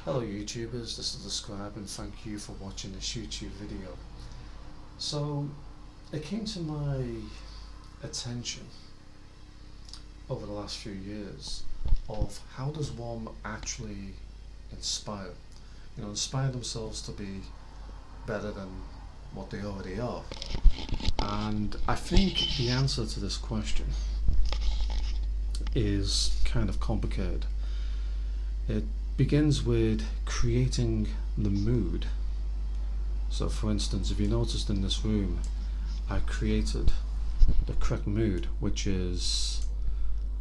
Hello YouTubers, this is the Scribe and thank you for watching this YouTube video. So, it came to my attention over the last few years of how does one actually inspire, inspire themselves to be better than what they already are. And I think the answer to this question is kind of complicated. It begins with creating the mood. So for instance, if you noticed in this room, I created the correct mood, which is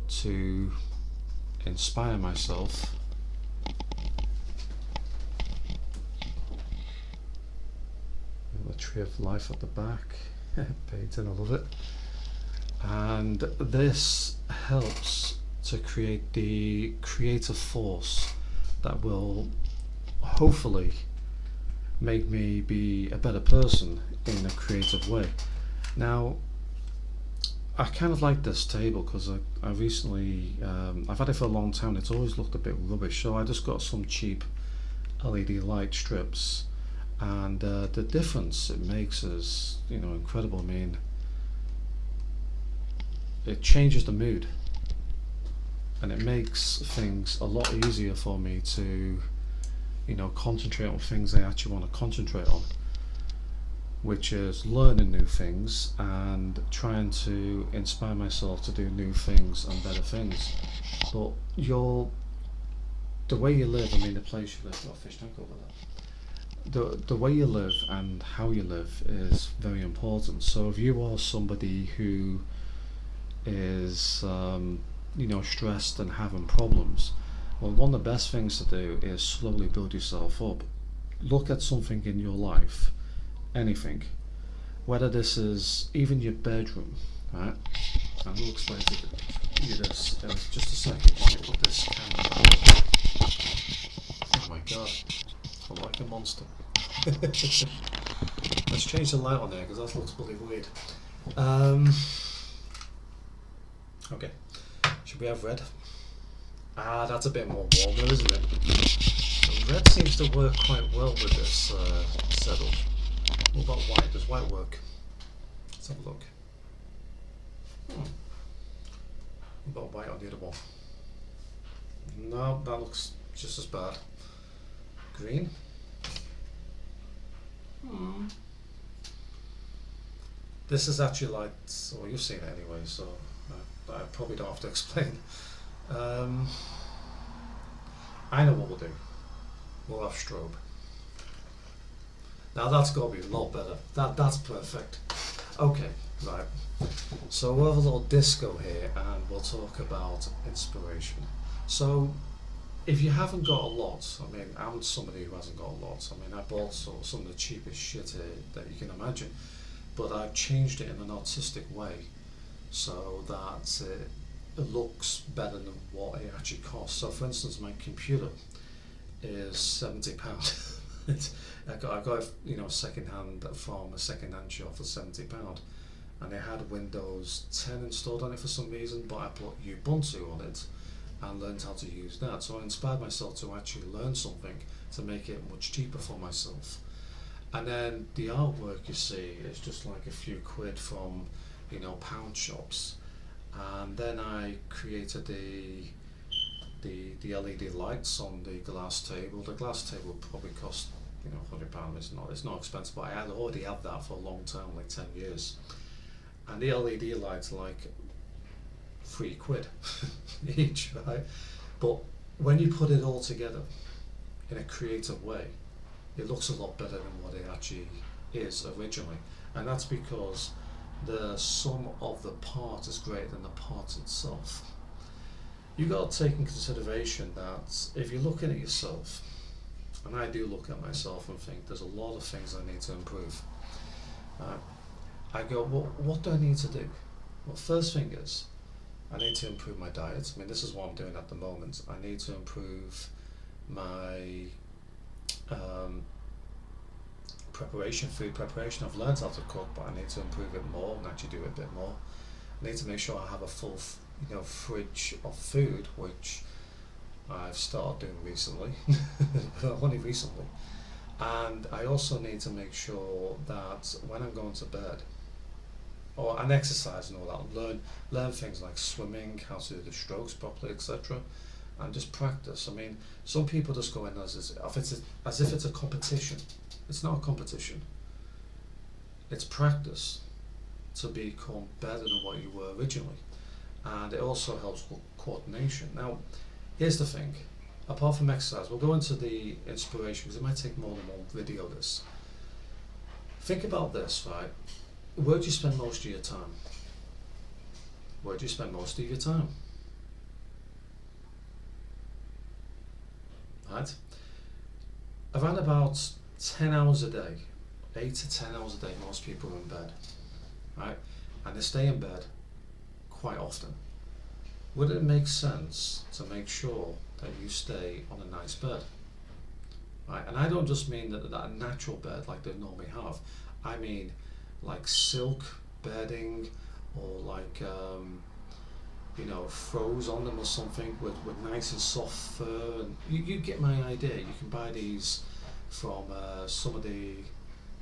to inspire myself the tree of life at the back, painting, I love it. And this helps to create the creative force that will hopefully make me be a better person in a creative way. Now, I kind of like this table because I recently, I've had it for a long time, it's always looked a bit rubbish, so I just got some cheap LED light strips, and the difference it makes is, incredible. I mean, it changes the mood and it makes things a lot easier for me to concentrate on things I actually want to concentrate on, which is learning new things and trying to inspire myself to do new things and better things. But the way you live, I mean, the place you live, got a fish tank over there. The way you live and how you live is very important. So if you are somebody who is stressed and having problems, well, one of the best things to do is slowly build yourself up. Look at something in your life, anything, whether this is even your bedroom, right? And we'll explain to you this in just a second. Let me put this camera back. Oh my god, I'm like a monster. Let's change the light on there because that looks bloody weird. Okay, should we have red? That's a bit more warmer, isn't it? So red seems to work quite well with this setup. What about white? Does white work? Let's have a look. What about white on the other one? No, that looks just as bad. Green? This is actually light, well, you've seen it anyway, so I probably don't have to explain. I know what we'll do. We'll have strobe. Now that's got to be a lot better. That's perfect. Okay, right. So we'll have a little disco here, and we'll talk about inspiration. So, if you haven't got a lot, I mean, I'm somebody who hasn't got a lot. I mean, I bought some of the cheapest shit here that you can imagine, but I've changed it in an artistic way so that it looks better than what it actually costs. So, for instance, my computer is £70. I got it, second hand from a second hand shop for £70, and they had Windows 10 installed on it for some reason, but I put Ubuntu on it and learned how to use that. So I inspired myself to actually learn something to make it much cheaper for myself. And then the artwork, you see, is just like a few quid from pound shops. And then I created the LED lights on the glass table. The glass table probably cost £100. It's not expensive, but I already had that for a long time, like 10 years. And the LED lights are like £3 each, right? But when you put it all together in a creative way, it looks a lot better than what it actually is originally. And that's because the sum of the part is greater than the part itself. You've got to take in consideration that if you're looking at yourself, and I do look at myself and think there's a lot of things I need to improve. I go, well, what do I need to do? Well, first thing is, I need to improve my diet. I mean, this is what I'm doing at the moment. I need to improve my food preparation. I've learned how to cook, but I need to improve it more and actually do it a bit more. I need to make sure I have a full, fridge of food, which I've started doing recently, only recently. And I also need to make sure that when I'm going to bed, or and exercise and all that, learn things like swimming, how to do the strokes properly, etc. And just practice. I mean, some people just go in as if it's a competition. It's not a competition. It's practice to become better than what you were originally, and it also helps with coordination. Now, here's the thing. Apart from exercise, we'll go into the inspiration because it might take more than one video. This. Think about this, right? Where do you spend most of your time? Where do you spend most of your time? Right? Around about 10 hours a day, 8 to 10 hours a day, most people are in bed. Right? And they stay in bed quite often. Would it make sense to make sure that you stay on a nice bed? Right? And I don't just mean that a natural bed like they normally have. I mean like silk bedding, or like throws on them or something with nice and soft fur, and you get my idea. You can buy these from some of the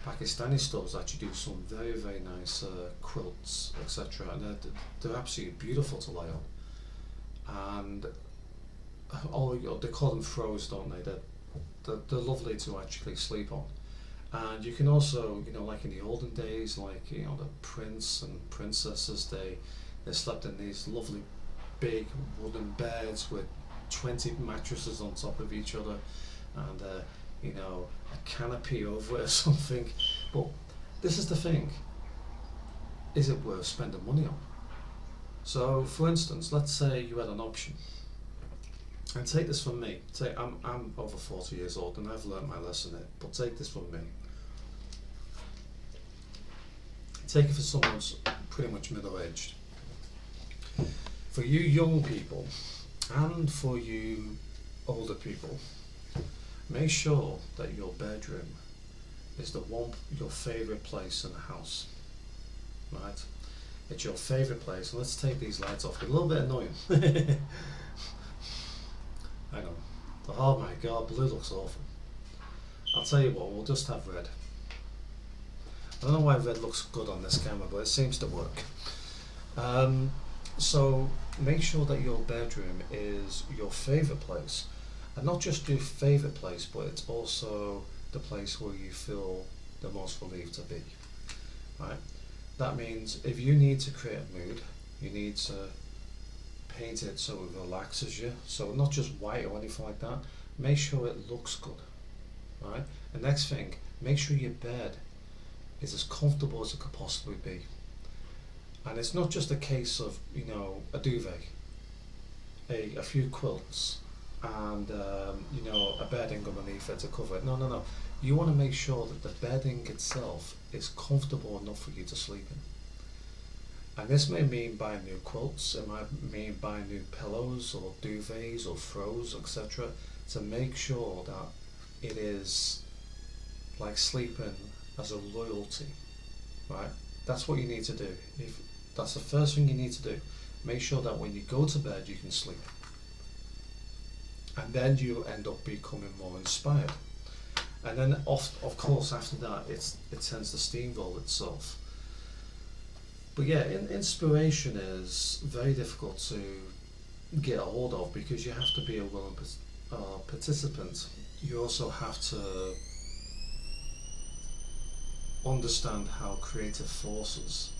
Pakistani stores that you do some very, very nice quilts, etc. And they're absolutely beautiful to lie on. And they call them throws, don't they? They're lovely to actually sleep on. And you can also, like in the olden days, like the prince and princesses, they slept in these lovely big wooden beds with 20 mattresses on top of each other, and a canopy over it or something. But this is the thing: is it worth spending money on? So, for instance, let's say you had an option, and take this from me. Say I'm over 40 years old and I've learned my lesson here. But take this from me. Take it for someone who's pretty much middle-aged. For you young people, and for you older people, make sure that your bedroom is your favourite place in the house. Right? It's your favourite place. And let's take these lights off. They're a little bit annoying. I know. Oh my god, blue looks awful. I'll tell you what, we'll just have red. I don't know why red looks good on this camera, but it seems to work. So make sure that your bedroom is your favourite place. And not just your favourite place, but it's also the place where you feel the most relieved to be. Right? That means if you need to create a mood, you need to paint it so it relaxes you. So not just white or anything like that. Make sure it looks good. Right? The next thing, make sure your bed is as comfortable as it could possibly be. And it's not just a case of, a duvet, a few quilts, and a bedding underneath it to cover it. No. You want to make sure that the bedding itself is comfortable enough for you to sleep in. And this may mean buying new quilts, it might mean buying new pillows or duvets or throws, etc. to make sure that it is like sleeping as a loyalty, right? That's what you need to do. That's the first thing you need to do. Make sure that when you go to bed you can sleep. And then you end up becoming more inspired. And then of course after that it tends to steamroll itself. But yeah, inspiration is very difficult to get a hold of because you have to be a willing participant. You also have to understand how creative forces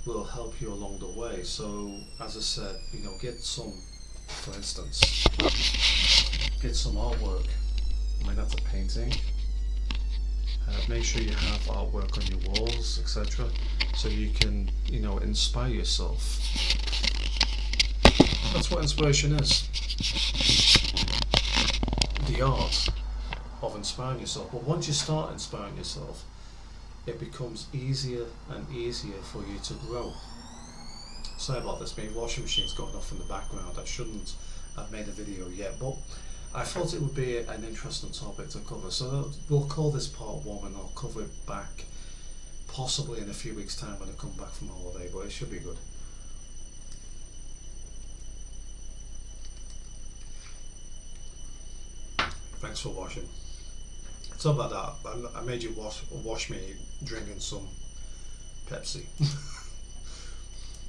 will help you along the way. So as I said, for instance, get some artwork. Might have to painting. Make sure you have artwork on your walls, etc. So you can, inspire yourself. That's what inspiration is. The art of inspiring yourself. But once you start inspiring yourself, it becomes easier and easier for you to grow. Sorry about this, my washing machine's going off in the background. I shouldn't have made a video yet, but I thought it would be an interesting topic to cover. So we'll call this part 1 and I'll cover it back possibly in a few weeks' time when I come back from holiday, but it should be good. Thanks for watching. So about that, I made you wash me drinking some Pepsi.